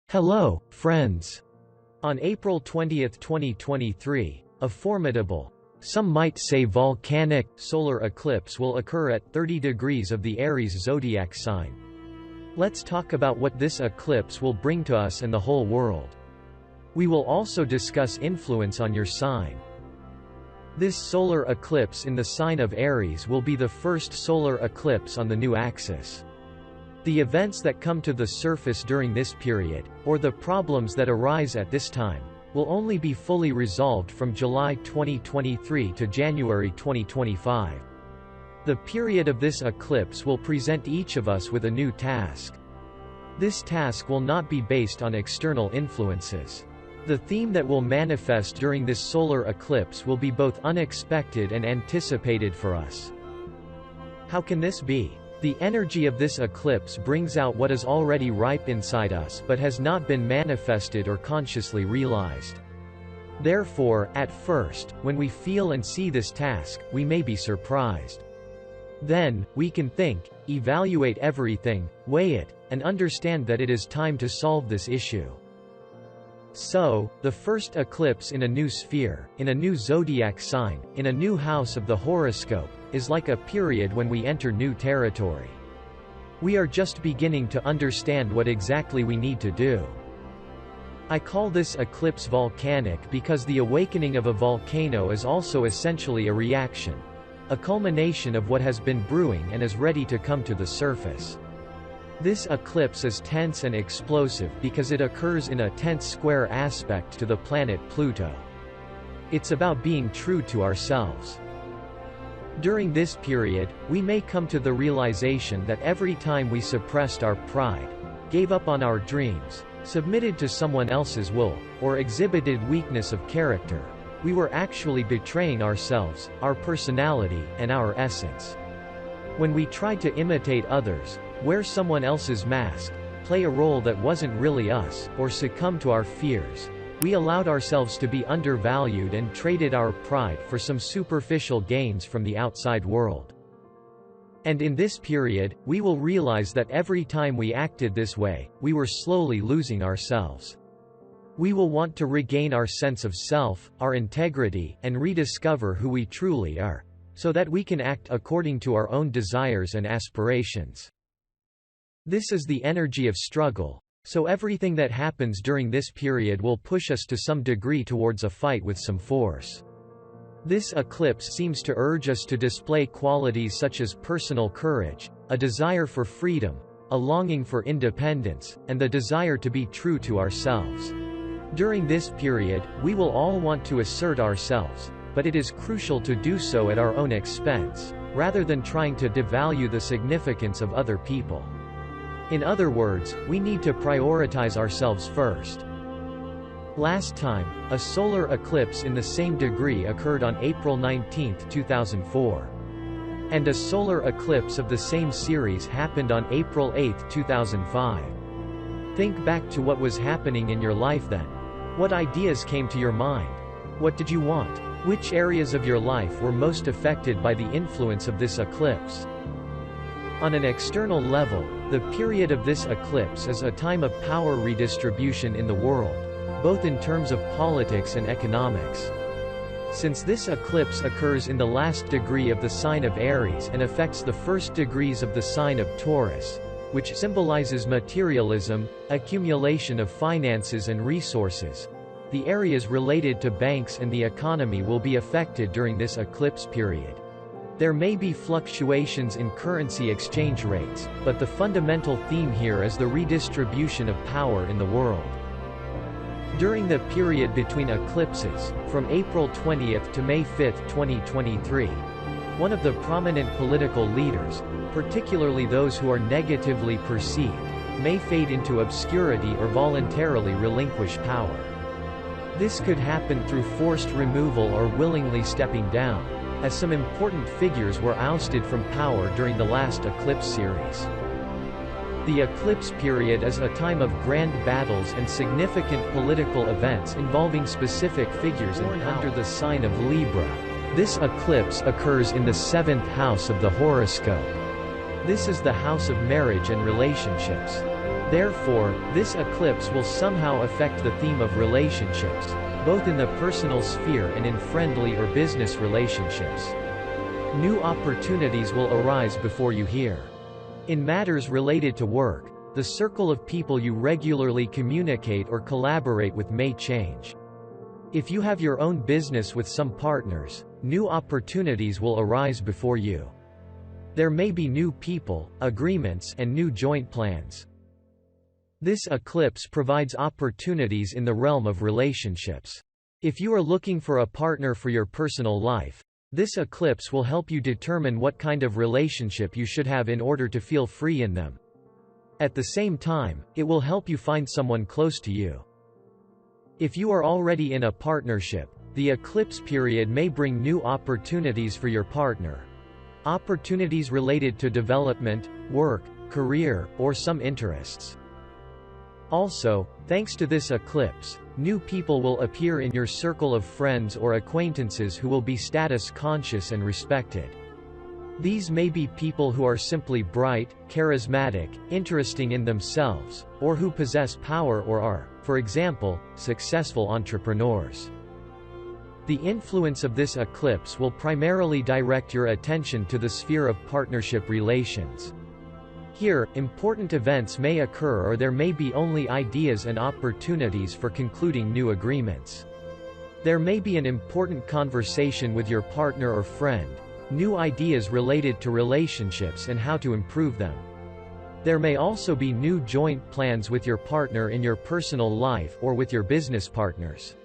Hello, friends. On April 20, 2023, a formidable, some might say volcanic, solar eclipse will occur at 30 degrees of the Aries zodiac sign. Let's talk about what this eclipse will bring to us and the whole world. We will also discuss influence on your sign. This solar eclipse in the sign of Aries will be the first solar eclipse on the new axis. The events that come to the surface during this period, or the problems that arise at this time, will only be fully resolved from July 2023 to January 2025. The period of this eclipse will present each of us with a new task. This task will not be based on external influences. The theme that will manifest during this solar eclipse will be both unexpected and anticipated for us. How can this be? The energy of this eclipse brings out what is already ripe inside us but has not been manifested or consciously realized. Therefore, at first, when we feel and see this task, we may be surprised. Then, we can think, evaluate everything, weigh it, and understand that it is time to solve this issue. So, the first eclipse in a new sphere, in a new zodiac sign, in a new house of the horoscope, is like a period when we enter new territory. We are just beginning to understand what exactly we need to do. I call this eclipse volcanic because the awakening of a volcano is also essentially a reaction, a culmination of what has been brewing and is ready to come to the surface. This eclipse is tense and explosive because it occurs in a tense square aspect to the planet Pluto. It's about being true to ourselves. During this period, we may come to the realization that every time we suppressed our pride, gave up on our dreams, submitted to someone else's will, or exhibited weakness of character, we were actually betraying ourselves, our personality, and our essence. When we tried to imitate others, wear someone else's mask, play a role that wasn't really us, or succumb to our fears, we allowed ourselves to be undervalued and traded our pride for some superficial gains from the outside world. And in this period, we will realize that every time we acted this way, we were slowly losing ourselves. We will want to regain our sense of self, our integrity, and rediscover who we truly are, so that we can act according to our own desires and aspirations. This is the energy of struggle, so everything that happens during this period will push us to some degree towards a fight with some force. This eclipse seems to urge us to display qualities such as personal courage, a desire for freedom, a longing for independence, and the desire to be true to ourselves. During this period, we will all want to assert ourselves, but it is crucial to do so at our own expense, rather than trying to devalue the significance of other people. In other words, we need to prioritize ourselves first. Last time, a solar eclipse in the same degree occurred on April 19, 2004. And a solar eclipse of the same series happened on April 8, 2005. Think back to what was happening in your life then. What ideas came to your mind? What did you want? Which areas of your life were most affected by the influence of this eclipse? On an external level, the period of this eclipse is a time of power redistribution in the world, both in terms of politics and economics. Since this eclipse occurs in the last degree of the sign of Aries and affects the first degrees of the sign of Taurus, which symbolizes materialism, accumulation of finances and resources, the areas related to banks and the economy will be affected during this eclipse period. There may be fluctuations in currency exchange rates, but the fundamental theme here is the redistribution of power in the world. During the period between eclipses, from April 20 to May 5, 2023, one of the prominent political leaders, particularly those who are negatively perceived, may fade into obscurity or voluntarily relinquish power. This could happen through forced removal or willingly stepping down, as some important figures were ousted from power during the last eclipse series. The eclipse period is a time of grand battles and significant political events involving specific figures in under the sign of Libra. This eclipse occurs in the 7th house of the horoscope. This is the house of marriage and relationships. Therefore, this eclipse will somehow affect the theme of relationships, both in the personal sphere and in friendly or business relationships. New opportunities will arise before you hear. In matters related to work, the circle of people you regularly communicate or collaborate with may change. If you have your own business with some partners, new opportunities will arise before you. There may be new people, agreements, and new joint plans. This eclipse provides opportunities in the realm of relationships. If you are looking for a partner for your personal life, this eclipse will help you determine what kind of relationship you should have in order to feel free in them. At the same time, it will help you find someone close to you. If you are already in a partnership, the eclipse period may bring new opportunities for your partner. Opportunities related to development, work, career, or some interests. Also, thanks to this eclipse, new people will appear in your circle of friends or acquaintances who will be status conscious and respected. These may be people who are simply bright, charismatic, interesting in themselves, or who possess power or are, for example, successful entrepreneurs. The influence of this eclipse will primarily direct your attention to the sphere of partnership relations. Here, important events may occur or there may be only ideas and opportunities for concluding new agreements. There may be an important conversation with your partner or friend, new ideas related to relationships and how to improve them. There may also be new joint plans with your partner in your personal life or with your business partners.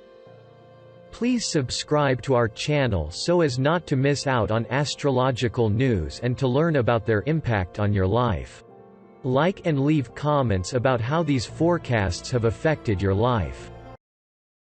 Please subscribe to our channel so as not to miss out on astrological news and to learn about their impact on your life. Like and leave comments about how these forecasts have affected your life.